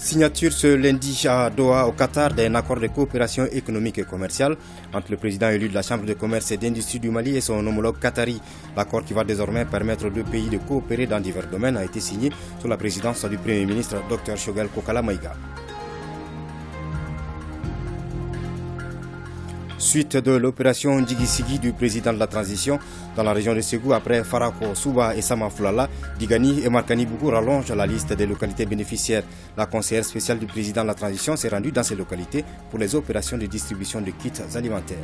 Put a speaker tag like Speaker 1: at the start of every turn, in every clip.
Speaker 1: Signature ce lundi à Doha, au Qatar, d'un accord de coopération économique et commerciale entre le président élu de la Chambre de commerce et d'industrie du Mali et son homologue qatari. L'accord qui va désormais permettre aux deux pays de coopérer dans divers domaines a été signé sous la présidence du Premier ministre Dr Choguel Kokala Maïga. Suite de l'opération Ndjigui du président de la transition dans la région de Ségou après Farako, Souba et Samafulala, Digani et Markani Bougou rallongent la liste des localités bénéficiaires. La conseillère spéciale du président de la transition s'est rendue dans ces localités pour les opérations de distribution de kits alimentaires.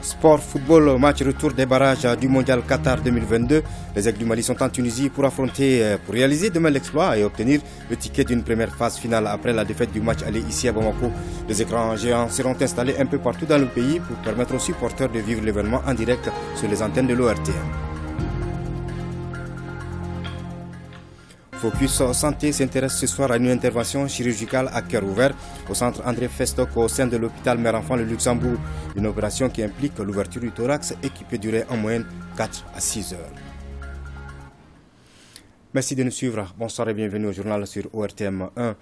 Speaker 1: Sport, football, match retour des barrages du Mondial Qatar 2022. Les Aigles du Mali sont en Tunisie pour réaliser demain l'exploit et obtenir le ticket d'une première phase finale après la défaite du match aller ici à Bamako. Les écrans géants seront installés un peu partout dans le pays pour permettre aux supporters de vivre l'événement en direct sur les antennes de l'ORTM. Focus Santé s'intéresse ce soir à une intervention chirurgicale à cœur ouvert au centre André Festoc au sein de l'hôpital Mère-Enfant de Luxembourg. Une opération qui implique l'ouverture du thorax et qui peut durer en moyenne 4 à 6 heures. Merci de nous suivre. Bonsoir et bienvenue au journal sur ORTM 1.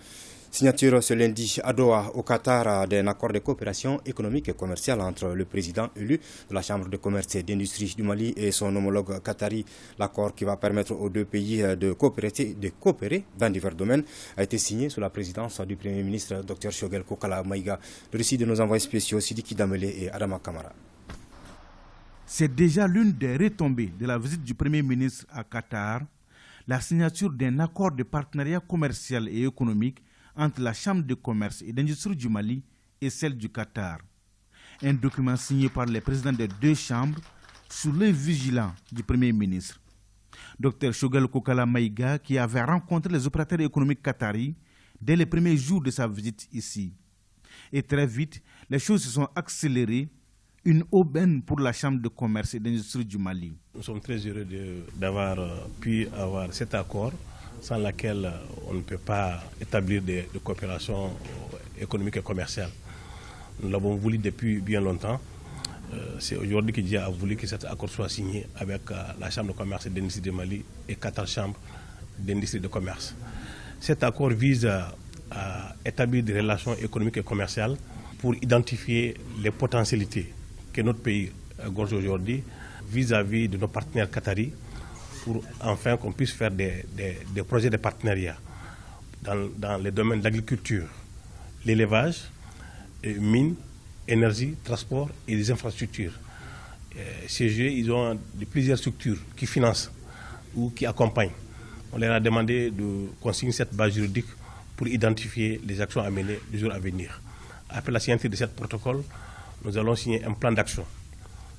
Speaker 1: Signature ce lundi à Doha, au Qatar, d'un accord de coopération économique et commerciale entre le président élu de la Chambre de commerce et d'industrie du Mali et son homologue qatari. L'accord qui va permettre aux deux pays de coopérer dans divers domaines a été signé sous la présidence du Premier ministre Dr Choguel Kokala Maïga. Le récit de nos envoyés spéciaux Sidiki Damele et Adama Kamara.
Speaker 2: C'est déjà l'une des retombées de la visite du Premier ministre à Qatar, la signature d'un accord de partenariat commercial et économique entre la Chambre de commerce et d'industrie du Mali et celle du Qatar. Un document signé par les présidents des deux chambres sous l'œil vigilant du Premier ministre. Dr Choguel Kokala Maïga, qui avait rencontré les opérateurs économiques qataris dès les premiers jours de sa visite ici. Et très vite, les choses se sont accélérées, une aubaine pour la Chambre de commerce et d'industrie du Mali.
Speaker 3: Nous sommes très heureux d'avoir pu avoir cet accord, sans laquelle on ne peut pas établir de coopération économique et commerciale. Nous l'avons voulu depuis bien longtemps. C'est aujourd'hui que Dieu a voulu que cet accord soit signé avec la Chambre de commerce et d'industrie du Mali et Qatar Chambre d'industrie et de commerce. Cet accord vise à établir des relations économiques et commerciales pour identifier les potentialités que notre pays gorge aujourd'hui vis-à-vis de nos partenaires qataris, pour enfin qu'on puisse faire des projets de partenariat dans les domaines de l'agriculture, l'élevage, mines, énergie, transport et des infrastructures. Ces jeux, ils ont plusieurs structures qui financent ou qui accompagnent. On leur a demandé de consigner cette base juridique pour identifier les actions à mener les jours à venir. Après la signature de ce protocole, nous allons signer un plan d'action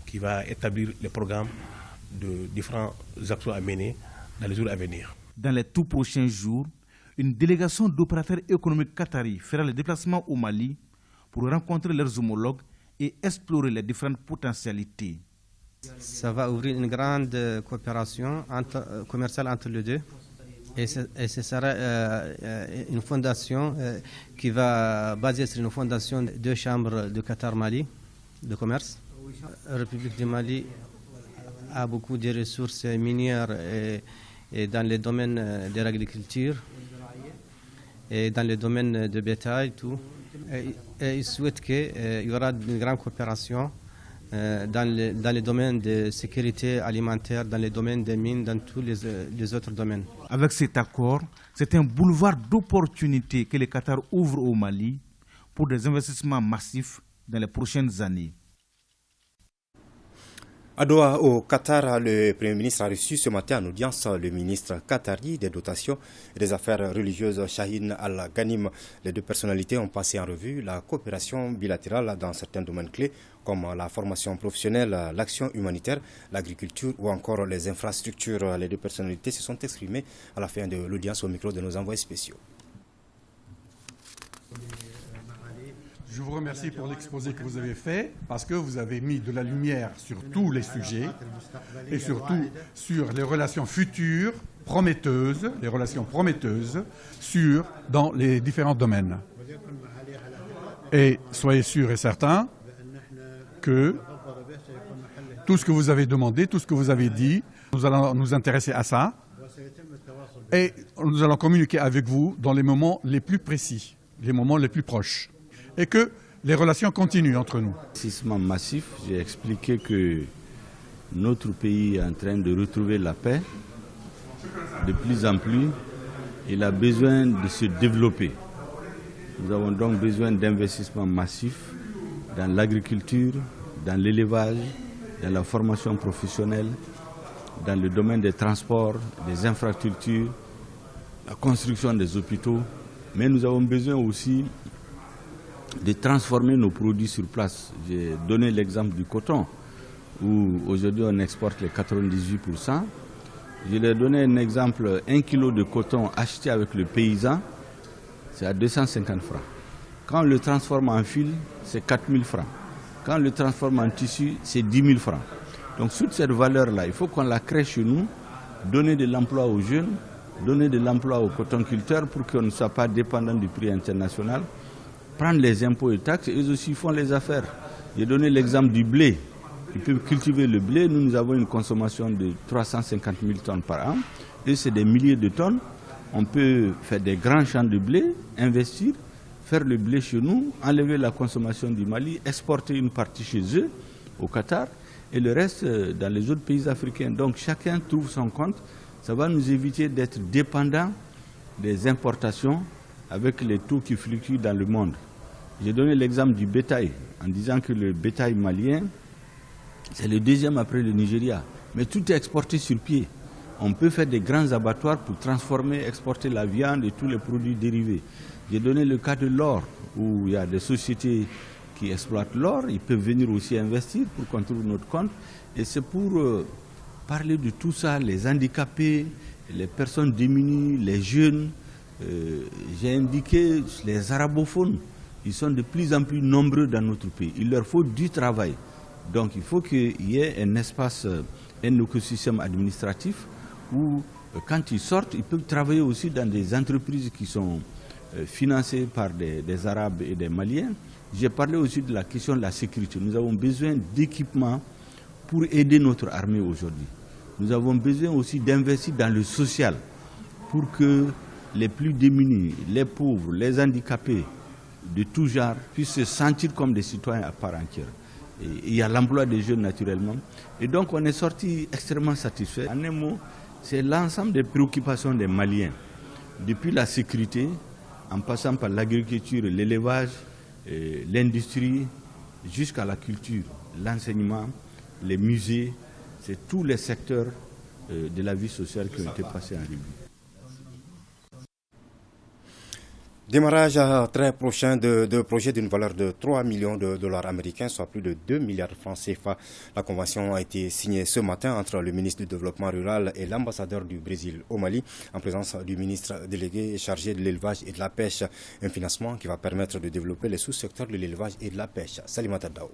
Speaker 3: qui va établir les programmes de différentes actions à mener dans les jours à venir.
Speaker 2: Dans les tout prochains jours, une délégation d'opérateurs économiques qataris fera le déplacement au Mali pour rencontrer leurs homologues et explorer les différentes potentialités.
Speaker 4: Ça va ouvrir une grande coopération commerciale entre les deux. Et ce sera une fondation qui va baser sur une fondation de deux chambres de Qatar-Mali de commerce. La République du Mali a beaucoup de ressources minières et dans les domaines de l'agriculture et dans les domaines de bétail, tout. Et il souhaite qu'il y aura une grande coopération dans les domaines de sécurité alimentaire, dans les domaines des mines, dans tous les autres domaines.
Speaker 2: Avec cet accord, c'est un boulevard d'opportunités que le Qatar ouvre au Mali pour des investissements massifs dans les prochaines années.
Speaker 1: À Doha, au Qatar, le Premier ministre a reçu ce matin en audience le ministre qatari des dotations et des affaires religieuses Shahin Al-Ghanim. Les deux personnalités ont passé en revue la coopération bilatérale dans certains domaines clés comme la formation professionnelle, l'action humanitaire, l'agriculture ou encore les infrastructures. Les deux personnalités se sont exprimées à la fin de l'audience au micro de nos envoyés spéciaux.
Speaker 5: Je vous remercie pour l'exposé que vous avez fait, parce que vous avez mis de la lumière sur tous les sujets et surtout sur les relations futures, prometteuses, dans les différents domaines. Et soyez sûrs et certains que tout ce que vous avez demandé, tout ce que vous avez dit, nous allons nous intéresser à ça Et nous allons communiquer avec vous dans les moments les plus précis, les moments les plus proches. Et que les relations continuent entre nous.
Speaker 6: Investissement massif, j'ai expliqué que notre pays est en train de retrouver la paix. De plus en plus, il a besoin de se développer. Nous avons donc besoin d'investissements massifs dans l'agriculture, dans l'élevage, dans la formation professionnelle, dans le domaine des transports, des infrastructures, la construction des hôpitaux. Mais nous avons besoin aussi de transformer nos produits sur place. J'ai donné l'exemple du coton, où aujourd'hui on exporte les 98%. Je vais donner un exemple, 1 kilo de coton acheté avec le paysan, c'est à 250 francs. Quand on le transforme en fil, c'est 4 000 francs. Quand on le transforme en tissu, c'est 10 000 francs. Donc toute cette valeur-là, il faut qu'on la crée chez nous, donner de l'emploi aux jeunes, donner de l'emploi aux cotonculteurs pour qu'on ne soit pas dépendant du prix international, prendre les impôts et taxes, et eux aussi font les affaires. J'ai donné l'exemple du blé. Ils peuvent cultiver le blé. Nous avons une consommation de 350 000 tonnes par an. Et c'est des milliers de tonnes. On peut faire des grands champs de blé, investir, faire le blé chez nous, enlever la consommation du Mali, exporter une partie chez eux, au Qatar, et le reste dans les autres pays africains. Donc chacun trouve son compte. Ça va nous éviter d'être dépendants des importations avec les taux qui fluctuent dans le monde. J'ai donné l'exemple du bétail, en disant que le bétail malien, c'est le deuxième après le Nigeria. Mais tout est exporté sur pied. On peut faire des grands abattoirs pour transformer, exporter la viande et tous les produits dérivés. J'ai donné le cas de l'or, où il y a des sociétés qui exploitent l'or. Ils peuvent venir aussi investir pour qu'on trouve notre compte. Et c'est pour parler de tout ça, les handicapés, les personnes démunies, les jeunes. J'ai indiqué les arabophones. Ils sont de plus en plus nombreux dans notre pays. Il leur faut du travail. Donc il faut qu'il y ait un espace, un écosystème administratif où quand ils sortent, ils peuvent travailler aussi dans des entreprises qui sont financées par des Arabes et des Maliens. J'ai parlé aussi de la question de la sécurité. Nous avons besoin d'équipements pour aider notre armée aujourd'hui. Nous avons besoin aussi d'investir dans le social pour que les plus démunis, les pauvres, les handicapés de tout genre puissent se sentir comme des citoyens à part entière. Et il y a l'emploi des jeunes naturellement. Et donc on est sorti extrêmement satisfait. En un mot, c'est l'ensemble des préoccupations des Maliens. Depuis la sécurité, en passant par l'agriculture, l'élevage, l'industrie, jusqu'à la culture, l'enseignement, les musées, c'est tous les secteurs de la vie sociale qui ont été passés en revue.
Speaker 1: Démarrage très prochain de projets d'une valeur de 3 millions de dollars américains, soit plus de 2 milliards de francs CFA. La convention a été signée ce matin entre le ministre du Développement rural et l'ambassadeur du Brésil au Mali, en présence du ministre délégué chargé de l'élevage et de la pêche. Un financement qui va permettre de développer les sous-secteurs de l'élevage et de la pêche. Salimata Dao.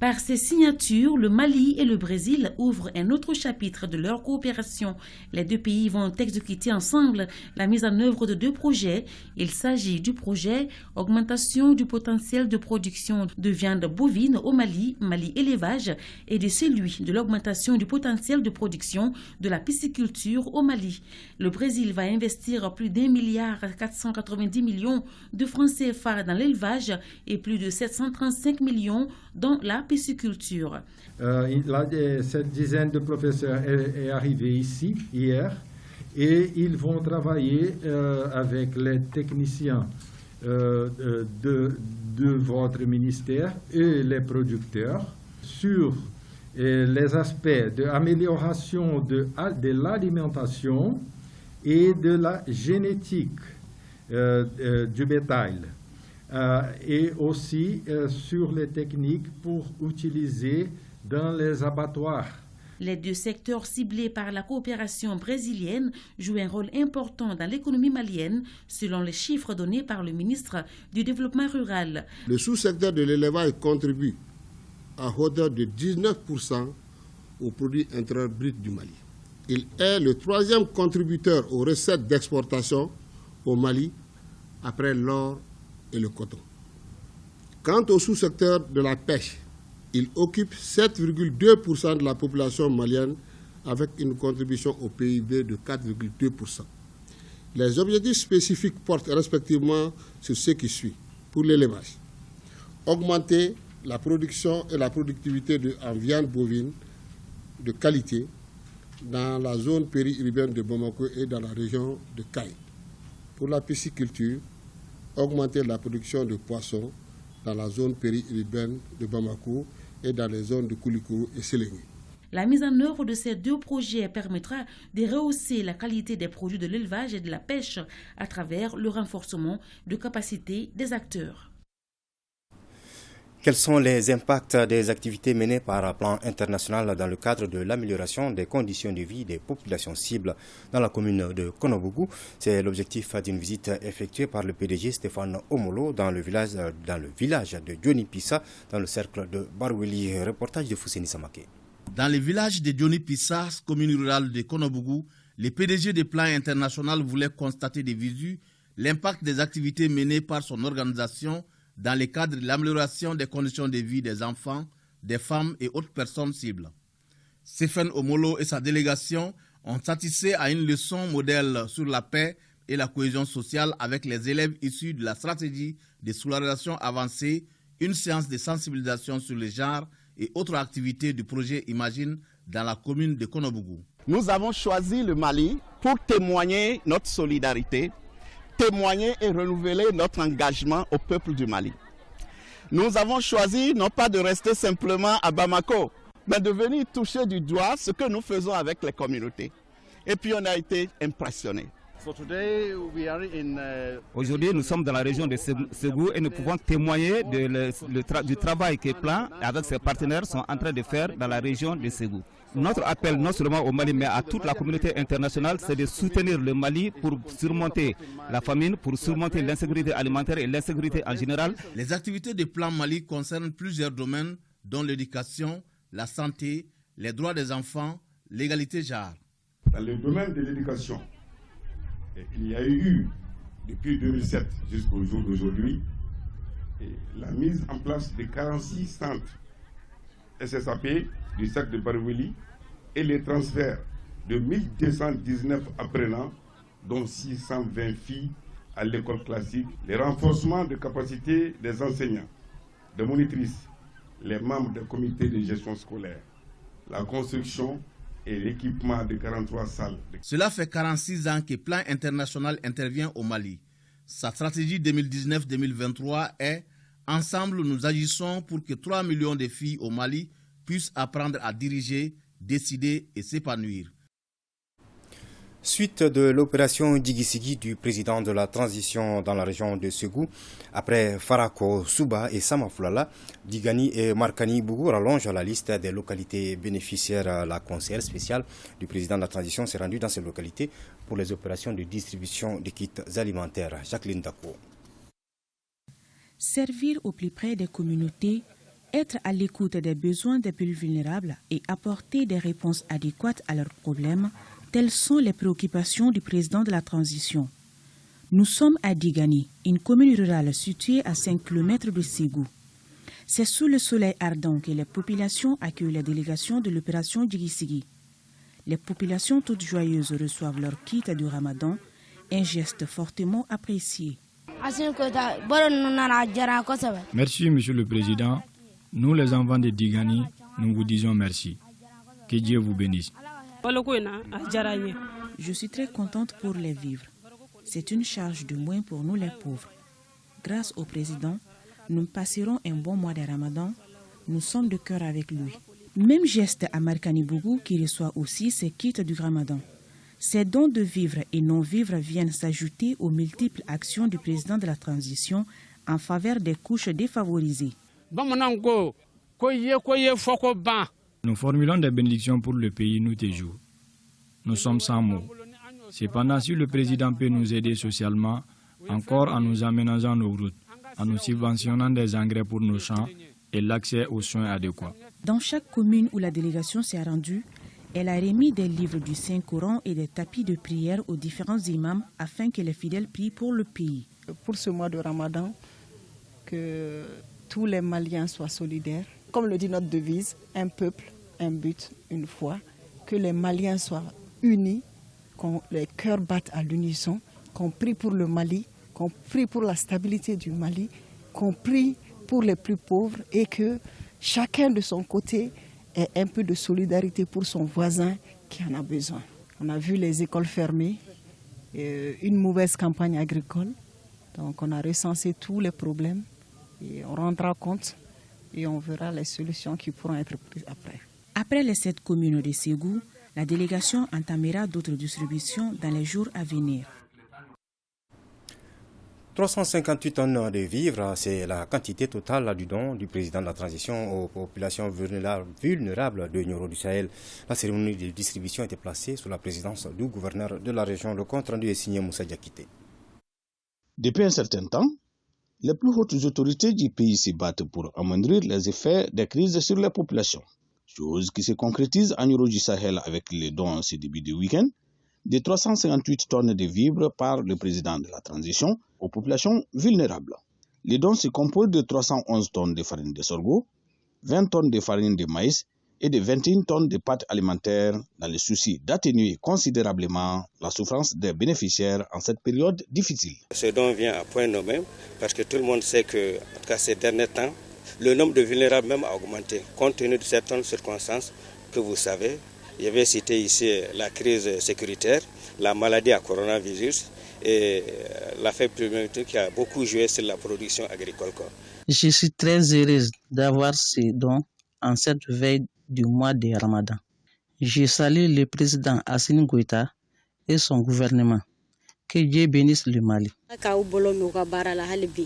Speaker 7: Par ces signatures, le Mali et le Brésil ouvrent un autre chapitre de leur coopération. Les deux pays vont exécuter ensemble la mise en œuvre de deux projets. Il s'agit du projet Augmentation du potentiel de production de viande bovine au Mali, Mali élevage, et de celui de l'augmentation du potentiel de production de la pisciculture au Mali. Le Brésil va investir plus d'1,490 milliard de francs CFA dans l'élevage et plus de 735 millions dans la pisciculture.
Speaker 8: Cette dizaine de professeurs est arrivée ici hier et ils vont travailler avec les techniciens de votre ministère et les producteurs sur les aspects d'amélioration de l'alimentation et de la génétique du bétail. Et aussi sur les techniques pour utiliser dans les abattoirs.
Speaker 7: Les deux secteurs ciblés par la coopération brésilienne jouent un rôle important dans l'économie malienne, selon les chiffres donnés par le ministre du Développement rural.
Speaker 9: Le sous-secteur de l'élevage contribue à hauteur de 19% au produit intérieur brut du Mali. Il est le troisième contributeur aux recettes d'exportation au Mali, après l'or et le coton. Quant au sous-secteur de la pêche, il occupe 7,2% de la population malienne avec une contribution au PIB de 4,2%. Les objectifs spécifiques portent respectivement sur ce qui suit. Pour l'élevage, augmenter la production et la productivité en viande bovine de qualité dans la zone périurbaine de Bamako et dans la région de Kaï. Pour la pisciculture, augmenter la production de poissons dans la zone périurbaine de Bamako et dans les zones de Koulikou et Sélégué.
Speaker 7: La mise en œuvre de ces deux projets permettra de rehausser la qualité des produits de l'élevage et de la pêche à travers le renforcement de capacités des acteurs.
Speaker 1: Quels sont les impacts des activités menées par plan international dans le cadre de l'amélioration des conditions de vie des populations cibles dans la commune de Konobougou? C'est l'objectif d'une visite effectuée par le PDG Stéphane Omolo dans le village de Dioni Pissa, dans le cercle de Barweli. Reportage de Fousseni Samake.
Speaker 2: Dans le village de Dioni Pissa, commune rurale de Konobougou, le PDG de plan international voulait constater de visu l'impact des activités menées par son organisation dans le cadre de l'amélioration des conditions de vie des enfants, des femmes et autres personnes cibles. Stéphane Omolo et sa délégation ont assisté à une leçon modèle sur la paix et la cohésion sociale avec les élèves issus de la stratégie de scolarisation avancée, une séance de sensibilisation sur les genres et autres activités du projet Imagine dans la commune de Konobougou.
Speaker 10: Nous avons choisi le Mali pour témoigner notre solidarité, témoigner et renouveler notre engagement au peuple du Mali. Nous avons choisi non pas de rester simplement à Bamako, mais de venir toucher du doigt ce que nous faisons avec les communautés. Et puis on a été impressionnés.
Speaker 11: Aujourd'hui, nous sommes dans la région de Ségou et nous pouvons témoigner du travail que Plan, avec ses partenaires, sont en train de faire dans la région de Ségou. Notre appel, non seulement au Mali, mais à toute la communauté internationale, c'est de soutenir le Mali pour surmonter la famine, pour surmonter l'insécurité alimentaire et l'insécurité en général.
Speaker 2: Les activités de Plan Mali concernent plusieurs domaines, dont l'éducation, la santé, les droits des enfants, l'égalité genre.
Speaker 12: Dans le domaine de l'éducation, il y a eu, depuis 2007 jusqu'au jour d'aujourd'hui, la mise en place de 46 centres SSAP du cercle de Barweli et les transferts de 1219 apprenants, dont 620 filles à l'école classique, les renforcements de capacités des enseignants, des monitrices, les membres des comités de gestion scolaire, la construction et l'équipement de 43 salles.
Speaker 2: Cela fait 46 ans que Plan International intervient au Mali. Sa stratégie 2019-2023 est « Ensemble, nous agissons pour que 3 millions de filles au Mali puissent apprendre à diriger, décider et s'épanouir ».
Speaker 1: Suite de l'opération Djigisigi du président de la transition dans la région de Ségou, après Farako, Souba et Samafulala, Digani et Markani Bougou rallongent la liste des localités bénéficiaires. La conseillère spéciale du président de la transition s'est rendue dans ces localités pour les opérations de distribution de kits alimentaires. Jacqueline Dako.
Speaker 13: Servir au plus près des communautés, être à l'écoute des besoins des plus vulnérables et apporter des réponses adéquates à leurs problèmes, telles sont les préoccupations du président de la transition. Nous sommes à Digani, une commune rurale située à 5 km de Ségou. C'est sous le soleil ardent que les populations accueillent la délégation de l'opération Djigisigi. Les populations toutes joyeuses reçoivent leur kit du Ramadan, un geste fortement apprécié.
Speaker 14: Merci, Monsieur le Président. Nous, les enfants de Digani, nous vous disons merci. Que Dieu vous bénisse.
Speaker 13: Je suis très contente pour les vivres. C'est une charge de moins pour nous les pauvres. Grâce au président, nous passerons un bon mois de Ramadan. Nous sommes de cœur avec lui. Même geste à Markani Bougou qui reçoit aussi ses kits du Ramadan. Ces dons de vivres et non-vivres viennent s'ajouter aux multiples actions du président de la transition en faveur des couches défavorisées.
Speaker 14: Nous formulons des bénédictions pour le pays nous et jours. Nous sommes sans mots. Cependant, si le président peut nous aider socialement, encore en nous aménageant nos routes, en nous subventionnant des engrais pour nos champs et l'accès aux soins adéquats.
Speaker 13: Dans chaque commune où la délégation s'est rendue, elle a remis des livres du Saint-Coran et des tapis de prière aux différents imams afin que les fidèles prient pour le pays.
Speaker 15: Pour ce mois de Ramadan, que tous les Maliens soient solidaires. Comme le dit notre devise, un peuple, un but, une foi. que les Maliens soient unis, que les cœurs battent à l'unisson, qu'on prie pour le Mali, qu'on prie pour la stabilité du Mali, qu'on prie pour les plus pauvres et que chacun de son côté ait un peu de solidarité pour son voisin qui en a besoin. On a vu les écoles fermées, une mauvaise campagne agricole, donc on a recensé tous les problèmes et on rendra compte et on verra les solutions qui pourront être prises après.
Speaker 13: Après les 7 communes de Ségou, la délégation entamera d'autres distributions dans les jours à venir.
Speaker 1: 358 tonnes de vivres, c'est la quantité totale du don du président de la transition aux populations vulnérables de Nioro du Sahel. La cérémonie de distribution était placée sous la présidence du gouverneur de la région. Le compte rendu est signé Moussa Diakité.
Speaker 16: Depuis un certain temps, les plus hautes autorités du pays se battent pour amoindrir les effets des crises sur les populations. Chose qui se concrétise à Nioro du Sahel avec les dons ce début de week-end de 358 tonnes de vivres par le président de la transition aux populations vulnérables. Les dons se composent de 311 tonnes de farine de sorgho, 20 tonnes de farine de maïs et de 21 tonnes de pâtes alimentaires dans le souci d'atténuer considérablement la souffrance des bénéficiaires en cette période difficile.
Speaker 17: Ce don vient à point nommé parce que tout le monde sait que, en tout cas ces derniers temps, le nombre de vulnérables même a augmenté compte tenu de certaines circonstances que vous savez. Je vais citer ici la crise sécuritaire, la maladie à coronavirus et la faible pluviométrie qui a beaucoup joué sur la production agricole.
Speaker 18: Je suis très heureuse d'avoir ces dons en cette veille du mois de Ramadan. Je salue le président Assimi Goïta et son gouvernement. Que Dieu bénisse le Mali.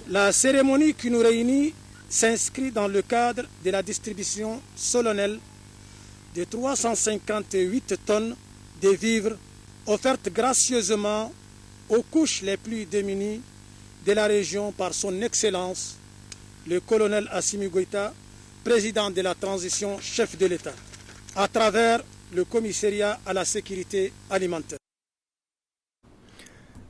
Speaker 19: La cérémonie qui nous réunit s'inscrit dans le cadre de la distribution solennelle de 358 tonnes de vivres offertes gracieusement aux couches les plus démunies de la région par son Excellence, le colonel Assimi Goïta, président de la transition, chef de l'État, à travers le commissariat à la sécurité alimentaire.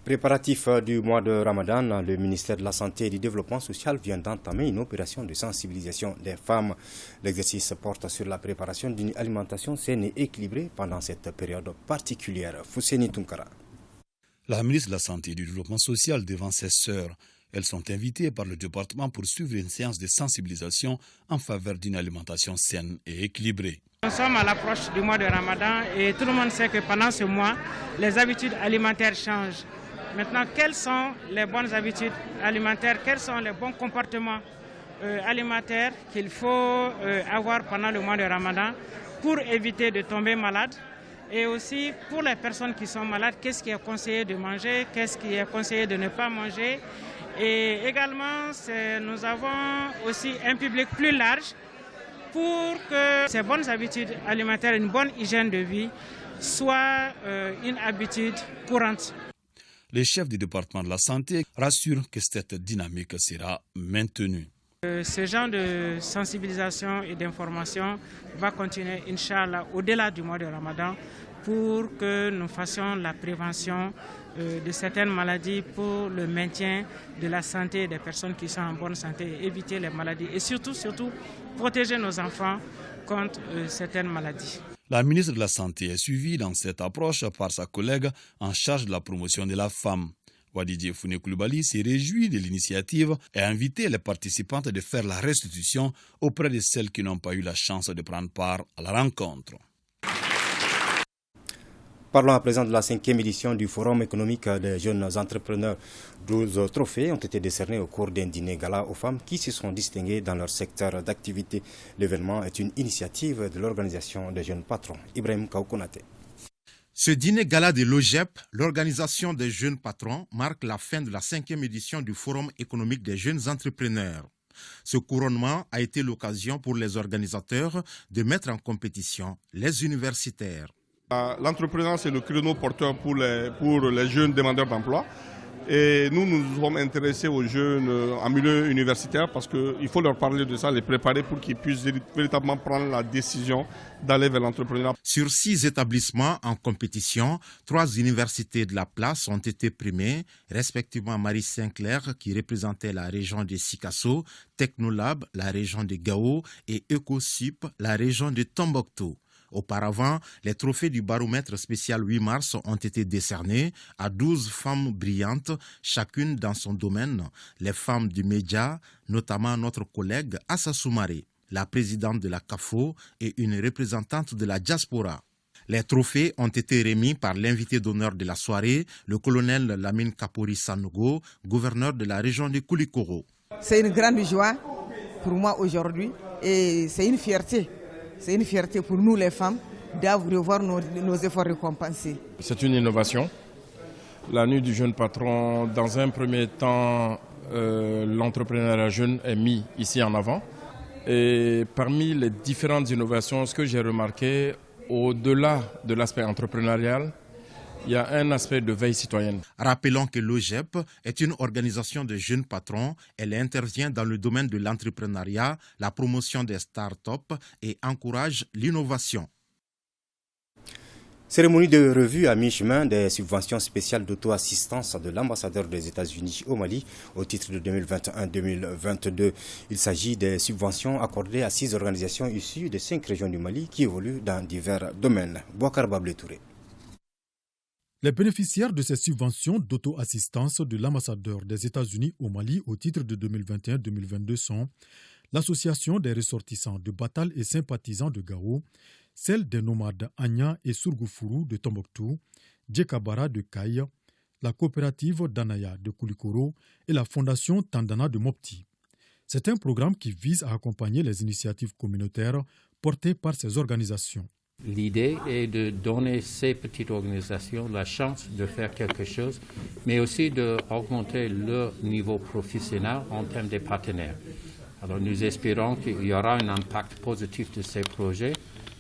Speaker 1: Préparatif du mois de Ramadan, le ministère de la Santé et du Développement social vient d'entamer une opération de sensibilisation des femmes. L'exercice porte sur la préparation d'une alimentation saine et équilibrée pendant cette période particulière. Fousseni Tunkara.
Speaker 20: La ministre de la Santé et du Développement social devant ses sœurs. Elles sont invitées par le département pour suivre une séance de sensibilisation en faveur d'une alimentation saine et équilibrée.
Speaker 21: Nous sommes à l'approche du mois de Ramadan et tout le monde sait que pendant ce mois, les habitudes alimentaires changent. Maintenant, quelles sont les bonnes habitudes alimentaires, quels sont les bons comportements alimentaires qu'il faut avoir pendant le mois de Ramadan pour éviter de tomber malade? Et aussi, pour les personnes qui sont malades, qu'est-ce qui est conseillé de manger, qu'est-ce qui est conseillé de ne pas manger? Et également, nous avons aussi un public plus large pour que ces bonnes habitudes alimentaires, une bonne hygiène de vie, soient une habitude courante.
Speaker 20: Les chefs du département de la santé rassurent que cette dynamique sera maintenue.
Speaker 21: Ce genre de sensibilisation et d'information va continuer, Inch'Allah, au-delà du mois de Ramadan pour que nous fassions la prévention de certaines maladies pour le maintien de la santé des personnes qui sont en bonne santé et éviter les maladies. Et surtout, protéger nos enfants contre certaines maladies.
Speaker 20: La ministre de la Santé est suivie dans cette approche par sa collègue en charge de la promotion de la femme. Wadidje Founé Koulibaly s'est réjoui de l'initiative et a invité les participantes de faire la restitution auprès de celles qui n'ont pas eu la chance de prendre part à la rencontre.
Speaker 1: Parlons à présent de la 5e édition du Forum économique des jeunes entrepreneurs. 12 trophées ont été décernés au cours d'un dîner gala aux femmes qui se sont distinguées dans leur secteur d'activité. L'événement est une initiative de l'organisation des jeunes patrons. Ibrahim Kaoukonate.
Speaker 22: Ce dîner gala de l'OGEP, l'organisation des jeunes patrons, marque la fin de la 5e édition du Forum économique des jeunes entrepreneurs. Ce couronnement a été l'occasion pour les organisateurs de mettre en compétition les universitaires.
Speaker 23: L'entrepreneuriat, c'est le créneau porteur pour les jeunes demandeurs d'emploi. Et nous sommes intéressés aux jeunes en milieu universitaire parce qu'il faut leur parler de ça, les préparer pour qu'ils puissent véritablement prendre la décision d'aller vers l'entrepreneuriat.
Speaker 22: Sur 6 établissements en compétition, 3 universités de la place ont été primées, respectivement Marie Sinclair qui représentait la région de Sikasso, Technolab, la région de Gao et EcoSup, la région de Tombouctou. Auparavant, les trophées du baromètre spécial 8 mars ont été décernés à 12 femmes brillantes, chacune dans son domaine. Les femmes du média, notamment notre collègue Assa Soumaré, la présidente de la CAFO et une représentante de la diaspora. Les trophées ont été remis par l'invité d'honneur de la soirée, le colonel Lamine Kapori Sanogo, gouverneur de la région de Koulikoro.
Speaker 3: C'est une grande joie pour moi aujourd'hui et c'est une fierté. C'est une fierté pour nous les femmes de voir nos efforts récompensés.
Speaker 4: C'est une innovation. La nuit du jeune patron, dans un premier temps, l'entrepreneuriat jeune est mis ici en avant. Et parmi les différentes innovations, ce que j'ai remarqué, au-delà de l'aspect entrepreneurial, il y a un aspect de veille citoyenne.
Speaker 22: Rappelons que l'OGEP est une organisation de jeunes patrons. Elle intervient dans le domaine de l'entrepreneuriat, la promotion des start-up et encourage l'innovation.
Speaker 1: Cérémonie de revue à mi-chemin des subventions spéciales d'auto-assistance de l'ambassadeur des États-Unis au Mali au titre de 2021-2022. Il s'agit des subventions accordées à 6 organisations issues de 5 régions du Mali qui évoluent dans divers domaines. Bouakar Bablé Touré.
Speaker 5: Les bénéficiaires de ces subventions d'auto-assistance de l'ambassadeur des États-Unis au Mali au titre de 2021-2022 sont l'Association des ressortissants de Batal et sympathisants de Gao, celle des nomades Anya et Surgoufourou de Tombouctou, Djekabara de Kaï, la coopérative Danaya de Koulikoro et la fondation Tandana de Mopti. C'est un programme qui vise à accompagner les initiatives communautaires portées par ces organisations.
Speaker 24: L'idée est de donner ces petites organisations la chance de faire quelque chose, mais aussi d'augmenter leur niveau professionnel en termes de partenaires. Alors nous espérons qu'il y aura un impact positif de ces projets,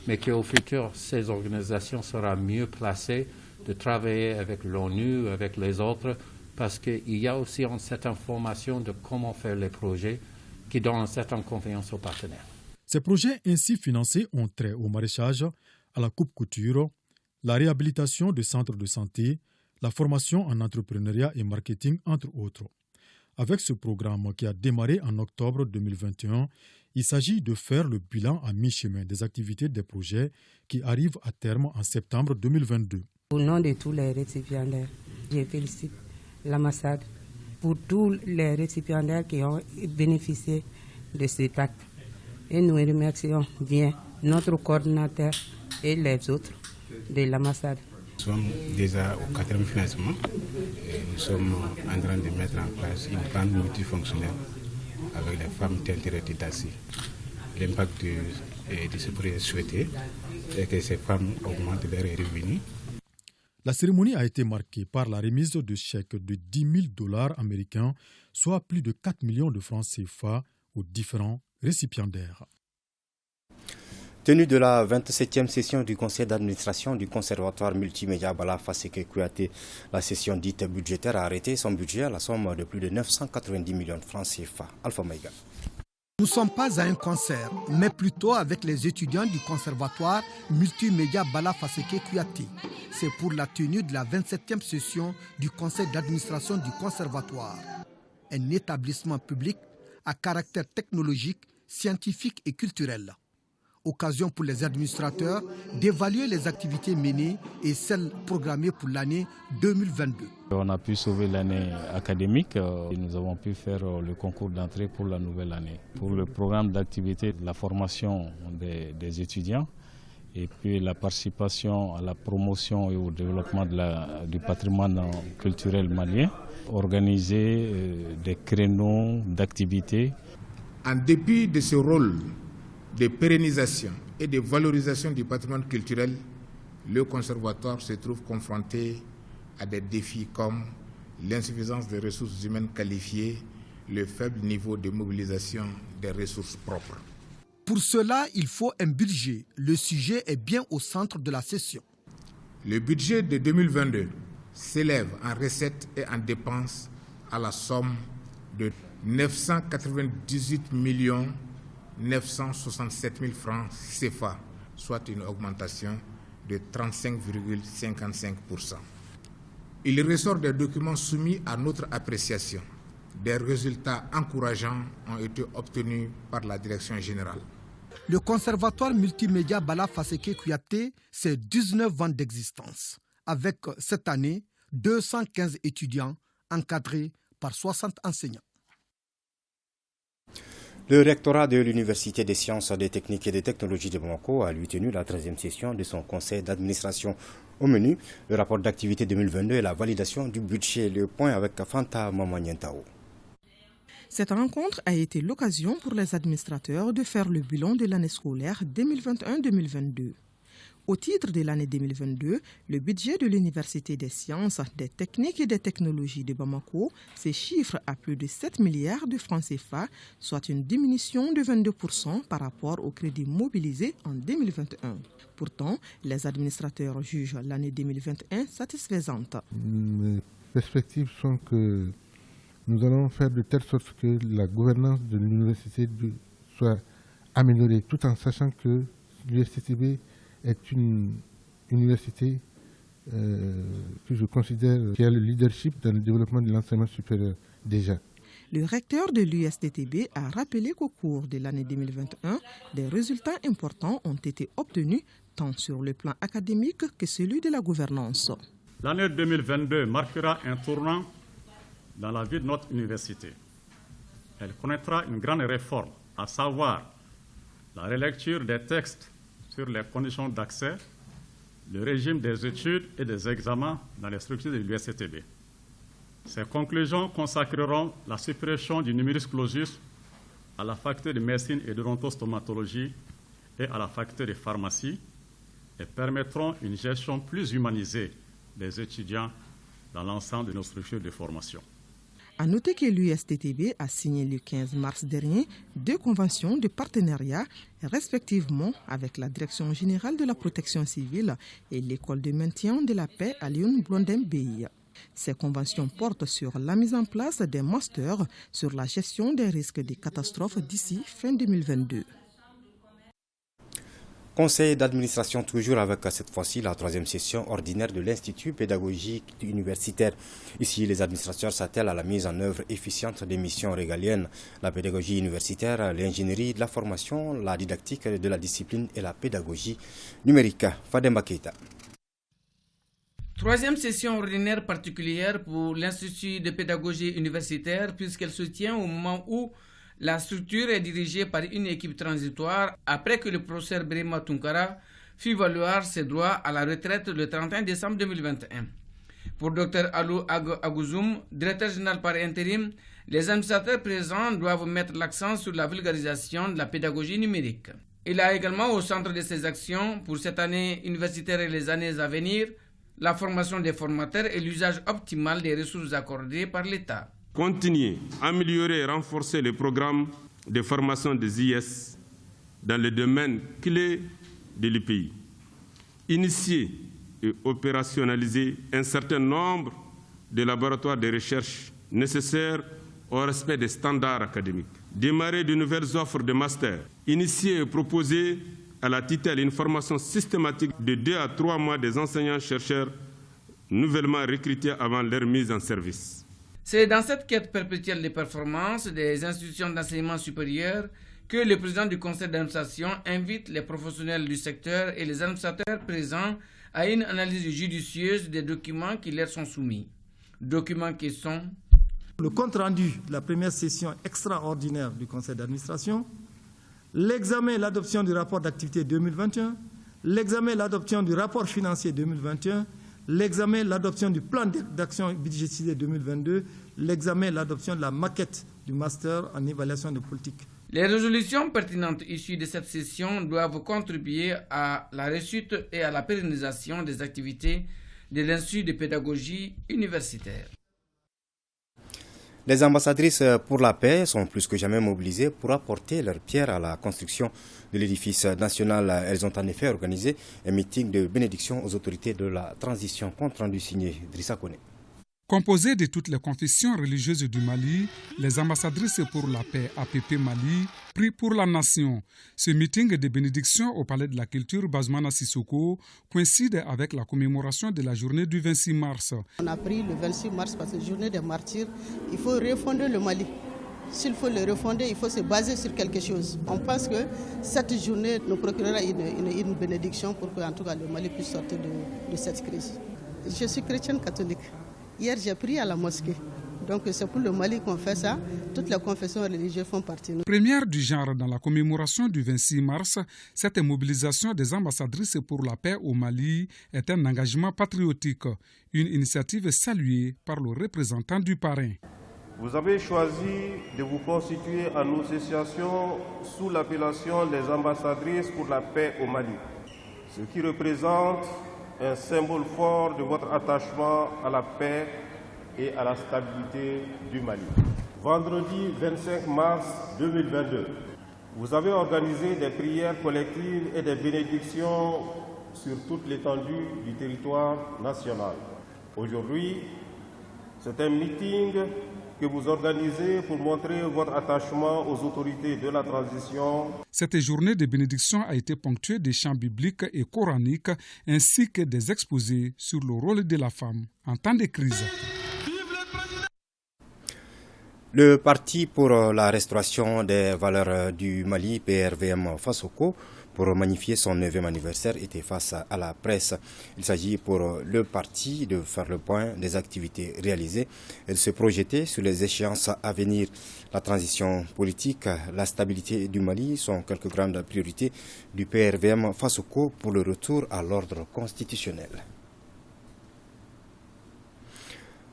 Speaker 24: mais qu'au futur, ces organisations seront mieux placées de travailler avec l'ONU, avec les autres, parce qu'il y a aussi une certaine formation de comment faire les projets qui donnent une certaine confiance aux partenaires.
Speaker 5: Ces projets ainsi financés ont trait au maraîchage, à la coupe-couture, la réhabilitation de centres de santé, la formation en entrepreneuriat et marketing, entre autres. Avec ce programme qui a démarré en octobre 2021, il s'agit de faire le bilan à mi-chemin des activités des projets qui arrivent à terme en septembre 2022.
Speaker 25: Au nom de tous les récipiendaires, je félicite l'ambassade pour tous les récipiendaires qui ont bénéficié de cet acte. Et nous remercions bien notre coordinateur et les autres de l'ambassade.
Speaker 26: Nous sommes déjà au 4e financement et nous sommes en train de mettre en place une bande multifonctionnelle avec les femmes d'intérêt d'Itassi. L'impact de ce projet souhaité est que ces femmes augmentent leurs revenus.
Speaker 5: La cérémonie a été marquée par la remise de chèques de $10 000 américains, soit plus de 4 millions de francs CFA aux différents récipiendaires.
Speaker 1: Tenue de la 27e session du conseil d'administration du conservatoire multimédia Bala Faseke Kouyaté, la session dite budgétaire a arrêté son budget à la somme de plus de 990 millions de francs CFA. Alpha Maïga.
Speaker 27: Nous ne sommes pas à un concert, mais plutôt avec les étudiants du conservatoire multimédia Bala Faseke Kouyaté. C'est pour la tenue de la 27e session du conseil d'administration du conservatoire. Un établissement public à caractère technologique, scientifique et culturel. Occasion pour les administrateurs d'évaluer les activités menées et celles programmées pour l'année 2022.
Speaker 14: On a pu sauver l'année académique et nous avons pu faire le concours d'entrée pour la nouvelle année. Pour le programme d'activité de la formation des étudiants et puis la participation à la promotion et au développement du patrimoine culturel malien, organiser des créneaux d'activité.
Speaker 28: En dépit de ce rôle de pérennisation et de valorisation du patrimoine culturel, le conservatoire se trouve confronté à des défis comme l'insuffisance des ressources humaines qualifiées, le faible niveau de mobilisation des ressources propres.
Speaker 27: Pour cela, il faut un budget. Le sujet est bien au centre de la session.
Speaker 28: Le budget de 2022 s'élève en recettes et en dépenses à la somme de 998 967 000 francs CFA, soit une augmentation de 35,55%. Il ressort des documents soumis à notre appréciation. Des résultats encourageants ont été obtenus par la direction générale.
Speaker 27: Le conservatoire multimédia Bala Faseke Kouyaté, c'est 19 ans d'existence, avec cette année 215 étudiants encadrés par 60 enseignants.
Speaker 1: Le rectorat de l'Université des sciences, des techniques et des technologies de Bamako a lui tenu la 13e session de son conseil d'administration. Au menu, le rapport d'activité 2022 et la validation du budget. Le point avec Fanta Mamanyentao.
Speaker 2: Cette rencontre a été l'occasion pour les administrateurs de faire le bilan de l'année scolaire 2021-2022. Au titre de l'année 2022, le budget de l'Université des sciences, des techniques et des technologies de Bamako se chiffre à plus de 7 milliards de francs CFA, soit une diminution de 22% par rapport aux crédits mobilisés en 2021. Pourtant, les administrateurs jugent l'année 2021 satisfaisante.
Speaker 6: Mes perspectives sont que nous allons faire de telle sorte que la gouvernance de l'université soit améliorée, tout en sachant que l'USTTB est une université que je considère qui a le leadership dans le développement de l'enseignement supérieur déjà.
Speaker 2: Le recteur de l'USTTB a rappelé qu'au cours de l'année 2021, des résultats importants ont été obtenus tant sur le plan académique que celui de la gouvernance.
Speaker 7: L'année 2022 marquera un tournant dans la vie de notre université. Elle connaîtra une grande réforme, à savoir la relecture des textes sur les conditions d'accès, le régime des études et des examens dans les structures de l'USTTB. Ces conclusions consacreront la suppression du numerus clausus à la faculté de médecine et d'odontostomatologie et à la faculté de pharmacie et permettront une gestion plus humanisée des étudiants dans l'ensemble de nos structures de formation.
Speaker 2: À noter que l'USTTB a signé le 15 mars dernier 2 conventions de partenariat, respectivement avec la Direction générale de la protection civile et l'École de maintien de la paix à Lyon-Blondin-Bey. Ces conventions portent sur la mise en place des masters sur la gestion des risques de catastrophes d'ici fin 2022.
Speaker 1: Conseil d'administration toujours avec cette fois-ci la 3e session ordinaire de l'Institut pédagogique universitaire. Ici, les administrateurs s'attellent à la mise en œuvre efficiente des missions régaliennes, la pédagogie universitaire, l'ingénierie de la formation, la didactique de la discipline et la pédagogie numérique. Fademba Keita.
Speaker 8: 3e session ordinaire particulière pour l'Institut de pédagogie universitaire puisqu'elle se tient au moment où la structure est dirigée par une équipe transitoire après que le professeur Brema Tunkara fit valoir ses droits à la retraite le 31 décembre 2021. Pour Dr Alou Agouzoum, directeur général par intérim, les administrateurs présents doivent mettre l'accent sur la vulgarisation de la pédagogie numérique. Il a également au centre de ses actions pour cette année universitaire et les années à venir la formation des formateurs et l'usage optimal des ressources accordées par l'État.
Speaker 9: Continuer, améliorer et renforcer les programmes de formation des IS dans les domaines clés de l'IPI. Initier et opérationnaliser un certain nombre de laboratoires de recherche nécessaires au respect des standards académiques. Démarrer de nouvelles offres de master. Initier et proposer à la TITEL une formation systématique de 2 à 3 mois des enseignants-chercheurs nouvellement recrutés avant leur mise en service.
Speaker 8: C'est dans cette quête perpétuelle de performance des institutions d'enseignement supérieur que le président du conseil d'administration invite les professionnels du secteur et les administrateurs présents à une analyse judicieuse des documents qui leur sont soumis. Documents qui sont
Speaker 10: le compte-rendu de la première session extraordinaire du conseil d'administration, l'examen et l'adoption du rapport d'activité 2021, l'examen et l'adoption du rapport financier 2021, l'examen et l'adoption du plan d'action budgétisé 2022, l'examen et l'adoption de la maquette du master en évaluation de politique.
Speaker 8: Les résolutions pertinentes issues de cette session doivent contribuer à la réussite et à la pérennisation des activités de l'Institut de pédagogie universitaire.
Speaker 1: Les ambassadrices pour la paix sont plus que jamais mobilisées pour apporter leur pierre à la construction de l'édifice national. Elles ont en effet organisé un meeting de bénédiction aux autorités de la transition. Compte rendu signé Drissa Kone.
Speaker 11: Composées de toutes les confessions religieuses du Mali, les ambassadrices pour la paix APP Mali prient pour la nation. Ce meeting de bénédiction au Palais de la Culture Bazmana Sissoko coïncide avec la commémoration de la journée du 26 mars.
Speaker 12: On a pris le 26 mars parce que journée des martyrs, il faut refonder le Mali. s'il faut le refonder, il faut se baser sur quelque chose. On pense que cette journée nous procurera une bénédiction pour que, en tout cas, le Mali puisse sortir de cette crise. Je suis chrétienne catholique. Hier, j'ai prié à la mosquée. Donc c'est pour le Mali qu'on fait ça. Toutes les confessions religieuses font partie.
Speaker 11: Première du genre dans la commémoration du 26 mars, cette mobilisation des ambassadrices pour la paix au Mali est un engagement patriotique, une initiative saluée par le représentant du parrain.
Speaker 13: Vous avez choisi de vous constituer en association sous l'appellation des ambassadrices pour la paix au Mali, ce qui représente un symbole fort de votre attachement à la paix et à la stabilité du Mali. Vendredi 25 mars 2022, vous avez organisé des prières collectives et des bénédictions sur toute l'étendue du territoire national. Aujourd'hui, c'est un meeting que vous organisez pour montrer votre attachement aux autorités de la transition.
Speaker 11: Cette journée de bénédiction a été ponctuée des chants bibliques et coraniques ainsi que des exposés sur le rôle de la femme en temps de crise.
Speaker 1: Le Parti pour la restauration des valeurs du Mali, PRVM Fasoko, pour magnifier son 9e anniversaire, était face à la presse. Il s'agit pour le parti de faire le point des activités réalisées et de se projeter sur les échéances à venir. La transition politique, la stabilité du Mali sont quelques grandes priorités du PRVM Fasoko pour le retour à l'ordre constitutionnel.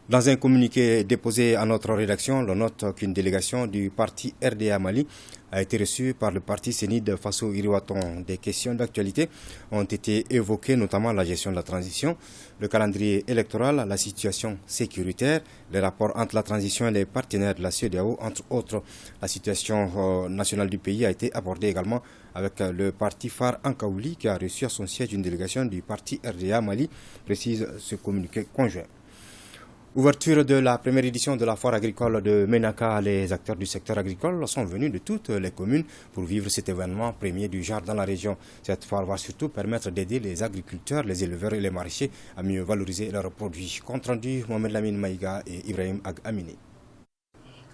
Speaker 1: Dans un communiqué déposé à notre rédaction, l'on note qu'une délégation du parti RDA Mali a été reçue par le parti Sénid Faso Iriwaton. Des questions d'actualité ont été évoquées, notamment la gestion de la transition, le calendrier électoral, la situation sécuritaire, les rapports entre la transition et les partenaires de la CEDEAO, entre autres. La situation nationale du pays a été abordée également avec le parti phare Ankaouli qui a reçu à son siège une délégation du parti RDA Mali, précise ce communiqué conjoint. Ouverture de la première édition de la foire agricole de Ménaka. Les acteurs du secteur agricole sont venus de toutes les communes pour vivre cet événement premier du genre dans la région. Cette foire va surtout permettre d'aider les agriculteurs, les éleveurs et les maraîchers à mieux valoriser leurs produits. Compte rendu, Mohamed Lamine Maïga et Ibrahim Ag Amini.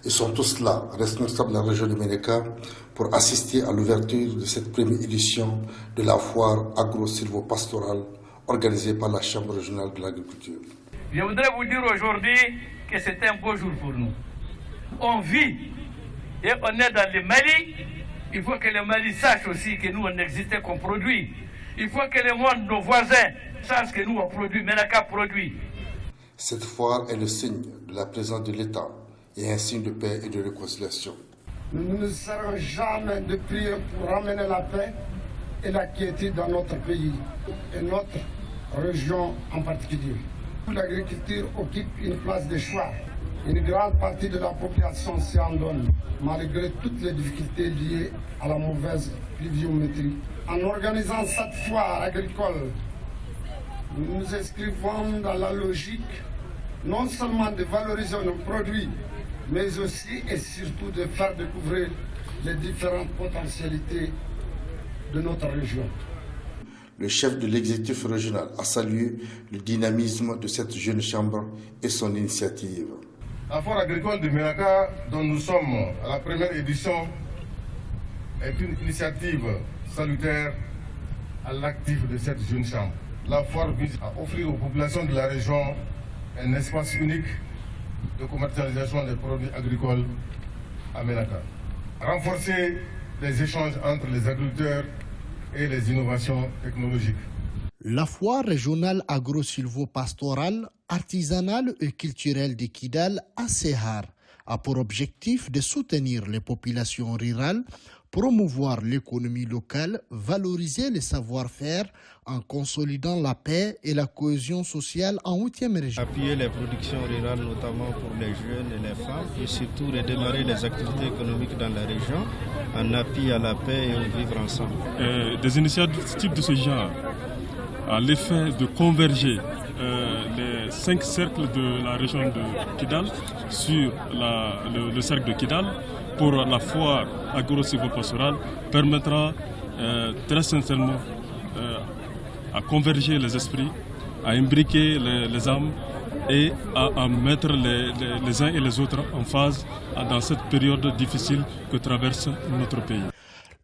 Speaker 15: Ils sont tous là, responsables de la région de Ménaka, pour assister à l'ouverture de cette première édition de la foire agro-silvopastorale organisée par la Chambre régionale de l'agriculture.
Speaker 16: Je voudrais vous dire aujourd'hui que c'est un beau jour pour nous. On vit et on est dans le Mali. Il faut que le Mali sache aussi que nous, on existait qu'on produit. Il faut que le monde, nos voisins, sachent que nous, on produit, Ménaka produit.
Speaker 15: Cette foire est le signe de la présence de l'État et un signe de paix et de réconciliation.
Speaker 17: Nous ne cesserons jamais de prier pour ramener la paix et la quiétude dans notre pays et notre région en particulier. L'agriculture occupe une place de choix. Une grande partie de la population s'y en donne, malgré toutes les difficultés liées à la mauvaise pluviométrie. En organisant cette foire agricole, nous nous inscrivons dans la logique non seulement de valoriser nos produits, mais aussi et surtout de faire découvrir les différentes potentialités de notre région.
Speaker 15: Le chef de l'exécutif régional a salué le dynamisme de cette jeune chambre et son initiative.
Speaker 16: La foire agricole de Ménaka, dont nous sommes à la première édition, est une initiative salutaire à l'actif de cette jeune chambre. La foire vise à offrir aux populations de la région un espace unique de commercialisation des produits agricoles à Ménaka. Renforcer les échanges entre les agriculteurs et les innovations technologiques.
Speaker 18: La foire régionale agro-silvopastorale, artisanale et culturelle de Kidal à Sehar a pour objectif de soutenir les populations rurales, promouvoir l'économie locale, valoriser les savoir-faire en consolidant la paix et la cohésion sociale en 8e région.
Speaker 19: Appuyer les productions rurales, notamment pour les jeunes et les femmes, et surtout redémarrer les activités économiques dans la région en appui à la paix et au vivre ensemble.
Speaker 4: Des initiatives de ce genre à l'effet de converger les 5 cercles de la région de Kidal sur le cercle de Kidal pour la foire agro-silvopastorale permettra très sincèrement à converger les esprits, à imbriquer les âmes
Speaker 3: et à mettre les uns et les autres en phase dans cette période difficile que traverse notre pays.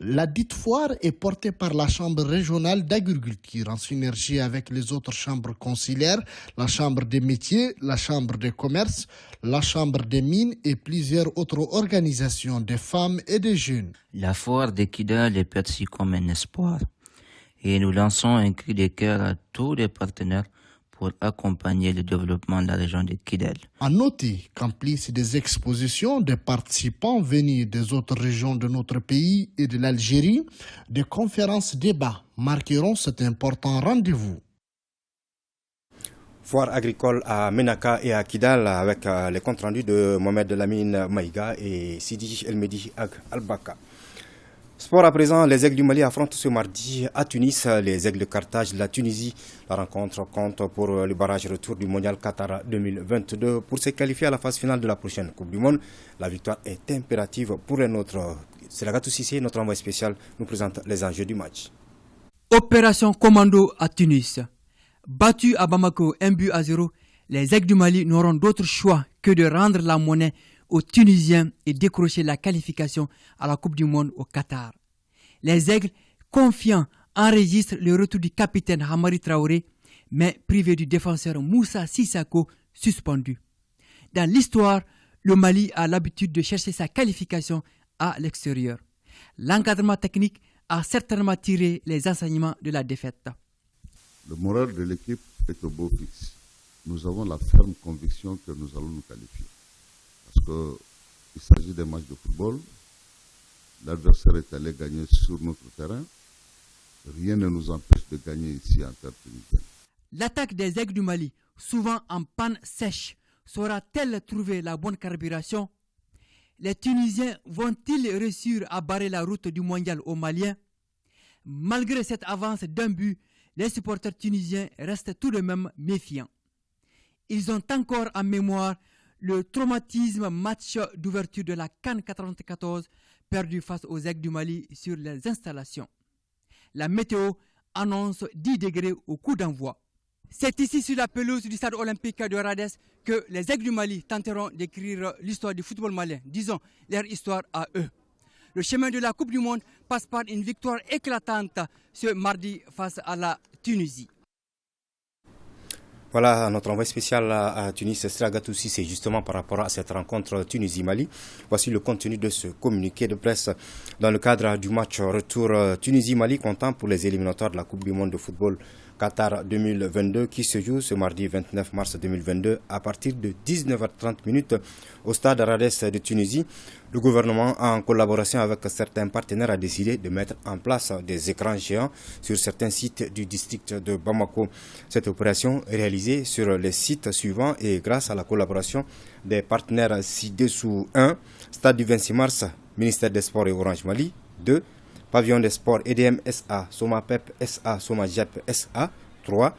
Speaker 18: La dite foire est portée par la Chambre régionale d'agriculture en synergie avec les autres chambres consulaires, la Chambre des métiers, la Chambre des commerces, la Chambre des mines et plusieurs autres organisations des femmes et des jeunes.
Speaker 20: La foire de Kidal est perçue comme un espoir et nous lançons un cri de cœur à tous les partenaires pour accompagner le développement de la région de Kidal.
Speaker 18: À noter qu'en plus des expositions des participants venus des autres régions de notre pays et de l'Algérie, des conférences-débats marqueront cet important rendez-vous.
Speaker 1: Foire agricole à Menaka et à Kidal avec les comptes rendus de Mohamed Lamine Maïga et Sidi Elmedi Albaka. Sport à présent, les Aigles du Mali affrontent ce mardi à Tunis les Aigles de Carthage de la Tunisie. La rencontre compte pour le barrage retour du Mondial Qatar 2022 pour se qualifier à la phase finale de la prochaine Coupe du Monde. La victoire est impérative pour les nôtres. Selagatou Sissé, notre envoyé spécial, nous présente les enjeux du match.
Speaker 21: Opération Commando à Tunis. Battus à Bamako 1-0, les Aigles du Mali n'auront d'autre choix que de rendre la monnaie aux Tunisiens et décrocher la qualification à la Coupe du Monde au Qatar. Les Aigles, confiants, enregistrent le retour du capitaine Hamari Traoré, mais privé du défenseur Moussa Sissako, suspendu. Dans l'histoire, le Mali a l'habitude de chercher sa qualification à l'extérieur. L'encadrement technique a certainement tiré les enseignements de la défaite.
Speaker 22: Le moral de l'équipe est au beau fixe. Nous avons la ferme conviction que nous allons nous qualifier. Parce qu'il s'agit d'un match de football, l'adversaire est allé gagner sur notre terrain, rien ne nous empêche de gagner ici en terre tunisienne.
Speaker 21: L'attaque des Aigles du Mali, souvent en panne sèche, saura-t-elle trouver la bonne carburation? Les Tunisiens vont-ils réussir à barrer la route du mondial aux Maliens? Malgré cette avance d'un but, les supporters tunisiens restent tout de même méfiants. Ils ont encore en mémoire le traumatisme match d'ouverture de la CAN 94 perdu face aux Aigles du Mali sur les installations. La météo annonce 10 degrés au coup d'envoi. C'est ici sur la pelouse du stade olympique de Radès que les Aigles du Mali tenteront d'écrire l'histoire du football malien, disons leur histoire à eux. Le chemin de la Coupe du Monde passe par une victoire éclatante ce mardi face à la Tunisie.
Speaker 1: Voilà notre envoyé spécial à Tunis, Stragatou Sissé, justement par rapport à cette rencontre Tunisie-Mali. Voici le contenu de ce communiqué de presse dans le cadre du match retour Tunisie-Mali comptant pour les éliminatoires de la Coupe du Monde de football Qatar 2022 qui se joue ce mardi 29 mars 2022 à partir de 19h30 au stade Radès de Tunisie. Le gouvernement, en collaboration avec certains partenaires, a décidé de mettre en place des écrans géants sur certains sites du district de Bamako. Cette opération est réalisée sur les sites suivants et grâce à la collaboration des partenaires ci-dessous. 1. Stade du 26 mars, ministère des Sports et Orange Mali. 2. Pavillon des Sports EDM SA, Somapep SA, Somajep SA. 3.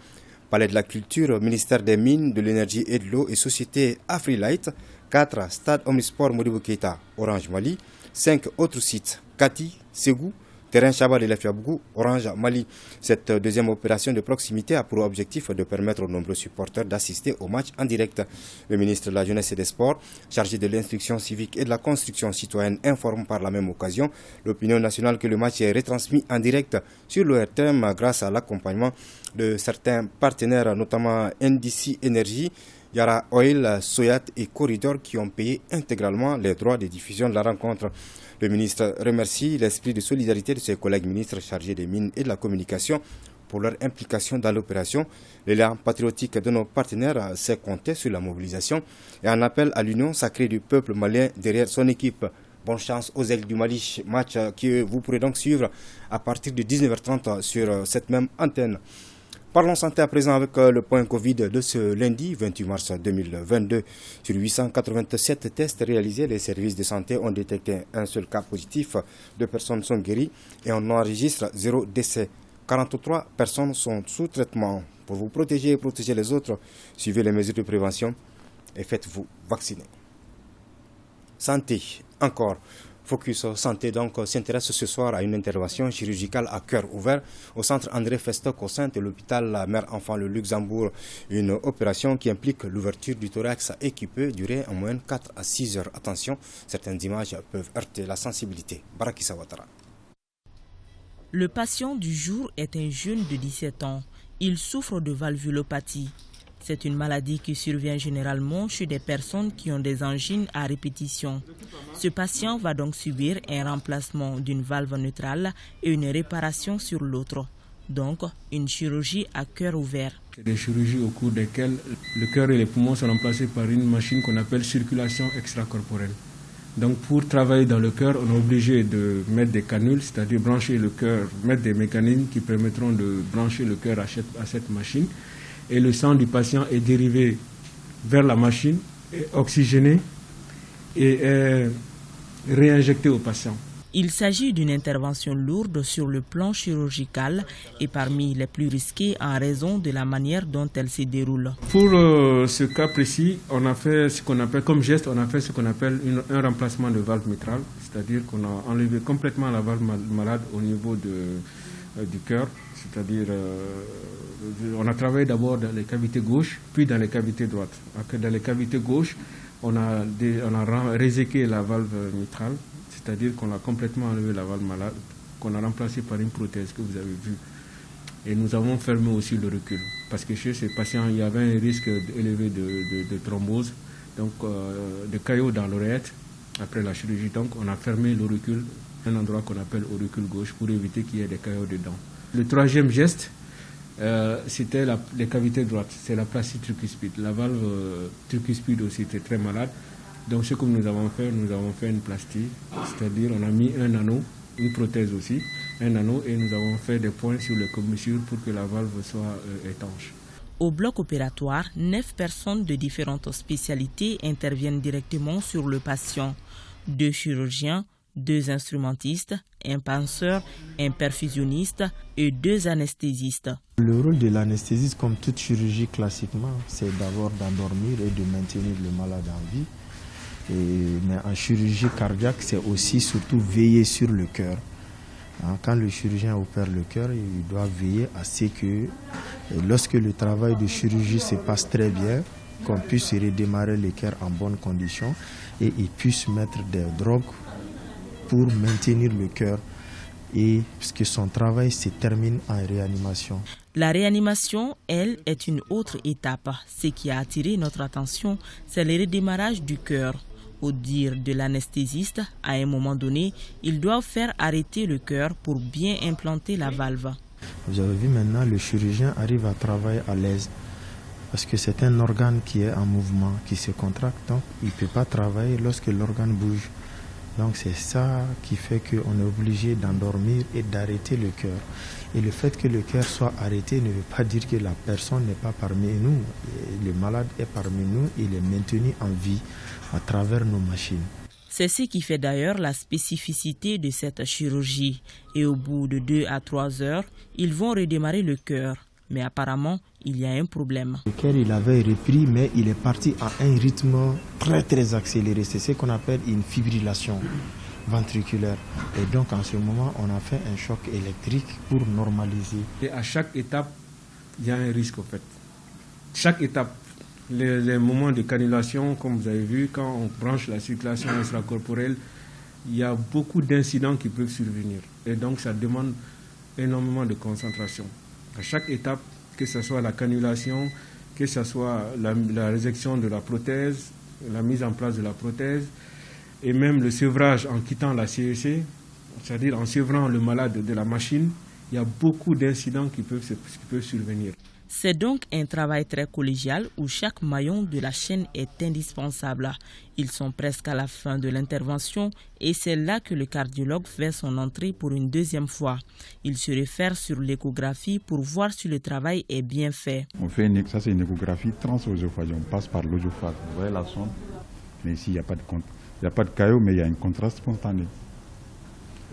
Speaker 1: Palais de la Culture, ministère des Mines, de l'Énergie et de l'Eau et Société Afrilight. 4. Stade Omnisport Modibo Keita, Orange Mali. 5. Autres sites, Kati, Ségou, Terrain Chabal et Lefiabgou, Orange Mali. Cette deuxième opération de proximité a pour objectif de permettre aux nombreux supporters d'assister au match en direct. Le ministre de la Jeunesse et des Sports, chargé de l'instruction civique et de la construction citoyenne, informe par la même occasion l'opinion nationale que le match est retransmis en direct sur l'ORTM grâce à l'accompagnement de certains partenaires, notamment NDC Energy, Yara Oil, Soyat et Corridor qui ont payé intégralement les droits de diffusion de la rencontre. Le ministre remercie l'esprit de solidarité de ses collègues ministres chargés des mines et de la communication pour leur implication dans l'opération. L'élan patriotique de nos partenaires s'est compté sur la mobilisation et en appel à l'union sacrée du peuple malien derrière son équipe. Bonne chance aux Aigles du Mali, match que vous pourrez donc suivre à partir de 19h30 sur cette même antenne. Parlons santé à présent avec le point Covid de ce lundi 28 mars 2022. Sur 887 tests réalisés, les services de santé ont détecté un seul cas positif. 2 personnes sont guéries et on enregistre 0 décès. 43 personnes sont sous traitement. Pour vous protéger et protéger les autres, suivez les mesures de prévention et faites-vous vacciner. Santé, encore. Focus Santé donc s'intéresse ce soir à une intervention chirurgicale à cœur ouvert au centre André Festoc au sein de l'hôpital Mère-Enfant le Luxembourg. Une opération qui implique l'ouverture du thorax et qui peut durer en moyenne 4 à 6 heures. Attention, certaines images peuvent heurter la sensibilité. Barakissa Ouattara.
Speaker 5: Le patient du jour est un jeune de 17 ans. Il souffre de valvulopathie. C'est une maladie qui survient généralement chez des personnes qui ont des angines à répétition. Ce patient va donc subir un remplacement d'une valve neutrale et une réparation sur l'autre. Donc, une chirurgie à cœur ouvert.
Speaker 3: C'est des chirurgies au cours desquelles le cœur et les poumons sont remplacés par une machine qu'on appelle circulation extracorporelle. Donc pour travailler dans le cœur, on est obligé de mettre des canules, c'est-à-dire brancher le cœur, mettre des mécanismes qui permettront de brancher le cœur à cette machine. Et le sang du patient est dérivé vers la machine, oxygéné et réinjecté au patient.
Speaker 5: Il s'agit d'une intervention lourde sur le plan chirurgical et parmi les plus risquées en raison de la manière dont elle se déroule.
Speaker 3: Pour ce cas précis, on a fait ce qu'on appelle, comme geste, on a fait ce qu'on appelle un remplacement de valve mitrale, c'est-à-dire qu'on a enlevé complètement la valve malade au niveau du cœur, c'est-à-dire on a travaillé d'abord dans les cavités gauches, puis dans les cavités droites. Dans les cavités gauches, on a réséqué la valve mitrale, c'est-à-dire qu'on a complètement enlevé la valve malade, qu'on a remplacé par une prothèse que vous avez vue. Et nous avons fermé aussi le recul, parce que chez ces patients, il y avait un risque élevé de thrombose, donc de caillots dans l'oreillette après la chirurgie. Donc on a fermé l'auricule, un endroit qu'on appelle auricule gauche, pour éviter qu'il y ait des caillots dedans. Le troisième geste, c'était les cavités droites, c'est la plasie tricuspide. La valve tricuspide aussi était très malade. Donc ce que nous avons fait une plastie, c'est-à-dire on a mis un anneau, une prothèse aussi, un anneau, et nous avons fait des points sur les commissures pour que la valve soit étanche.
Speaker 5: Au bloc opératoire, 9 personnes de différentes spécialités interviennent directement sur le patient. 2 chirurgiens, 2 instrumentistes, un penseur, un perfusionniste et 2 anesthésistes.
Speaker 14: Le rôle de l'anesthésiste, comme toute chirurgie classiquement, c'est d'abord d'endormir et de maintenir le malade en vie. Mais en chirurgie cardiaque, c'est aussi surtout veiller sur le cœur. Quand le chirurgien opère le cœur, il doit veiller à ce que lorsque le travail de chirurgie se passe très bien, qu'on puisse redémarrer le cœur en bonnes conditions et il puisse mettre des drogues pour maintenir le cœur, et puisque son travail se termine en réanimation.
Speaker 5: La réanimation, elle, est une autre étape. Ce qui a attiré notre attention, c'est le redémarrage du cœur. Au dire de l'anesthésiste, à un moment donné, ils doivent faire arrêter le cœur pour bien implanter la valve.
Speaker 14: Vous avez vu maintenant, le chirurgien arrive à travailler à l'aise parce que c'est un organe qui est en mouvement, qui se contracte, donc il ne peut pas travailler lorsque l'organe bouge. Donc c'est ça qui fait qu'on est obligé d'endormir et d'arrêter le cœur. Et le fait que le cœur soit arrêté ne veut pas dire que la personne n'est pas parmi nous. Le malade est parmi nous, il est maintenu en vie à travers nos machines.
Speaker 5: C'est ce qui fait d'ailleurs la spécificité de cette chirurgie. Et au bout de 2 à 3 heures, ils vont redémarrer le cœur. Mais apparemment, il y a un problème.
Speaker 14: Le cœur, il avait repris, mais il est parti à un rythme très accéléré. C'est ce qu'on appelle une fibrillation ventriculaire. Et donc, en ce moment, on a fait un choc électrique pour normaliser.
Speaker 3: Et à chaque étape, il y a un risque, en fait. Chaque étape, les moments de cannulation, comme vous avez vu, quand on branche la circulation extracorporelle, il y a beaucoup d'incidents qui peuvent survenir. Et donc, ça demande énormément de concentration. À chaque étape, que ce soit la cannulation, que ce soit la résection de la prothèse, la mise en place de la prothèse, et même le sevrage en quittant la CEC, c'est-à-dire en sevrant le malade de la machine, il y a beaucoup d'incidents qui peuvent survenir.
Speaker 5: C'est donc un travail très collégial où chaque maillon de la chaîne est indispensable. Ils sont presque à la fin de l'intervention et c'est là que le cardiologue fait son entrée pour une deuxième fois. Il se réfère sur l'échographie pour voir si le travail est bien fait.
Speaker 23: On fait c'est une échographie transœsophagique, on passe par l'œsophage. Vous voyez la sonde, mais ici il n'y a pas de caillot, mais il y a une contraste spontanée.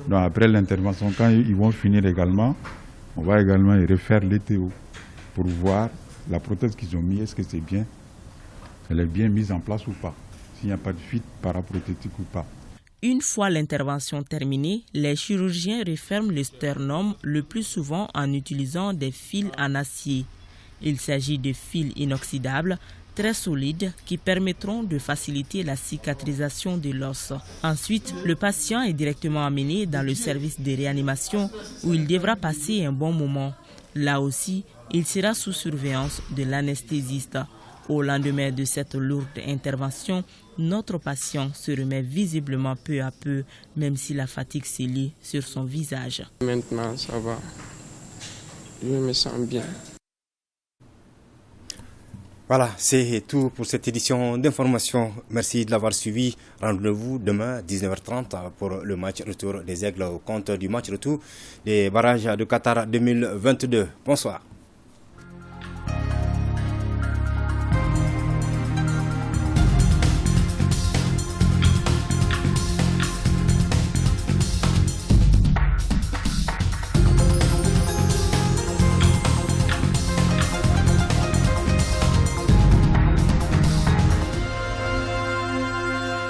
Speaker 23: Donc après l'intervention, quand ils vont finir également, on va également y refaire l'éTO pour voir la prothèse qu'ils ont mise, est-ce que c'est bien, elle est bien mise en place ou pas, s'il n'y a pas de fuite paraprothétique ou pas.
Speaker 5: Une fois l'intervention terminée, les chirurgiens referment le sternum le plus souvent en utilisant des fils en acier. Il s'agit de fils inoxydables, très solides, qui permettront de faciliter la cicatrisation de l'os. Ensuite, le patient est directement amené dans le service de réanimation où il devra passer un bon moment. Là aussi, il sera sous surveillance de l'anesthésiste. Au lendemain de cette lourde intervention, notre patient se remet visiblement peu à peu, même si la fatigue se lit sur son visage.
Speaker 2: Maintenant, ça va. Je me sens bien.
Speaker 1: Voilà, c'est tout pour cette édition d'information. Merci de l'avoir suivi. Rendez-vous demain 19h30 pour le match retour des Aigles au compte du match retour des barrages de Qatar 2022. Bonsoir.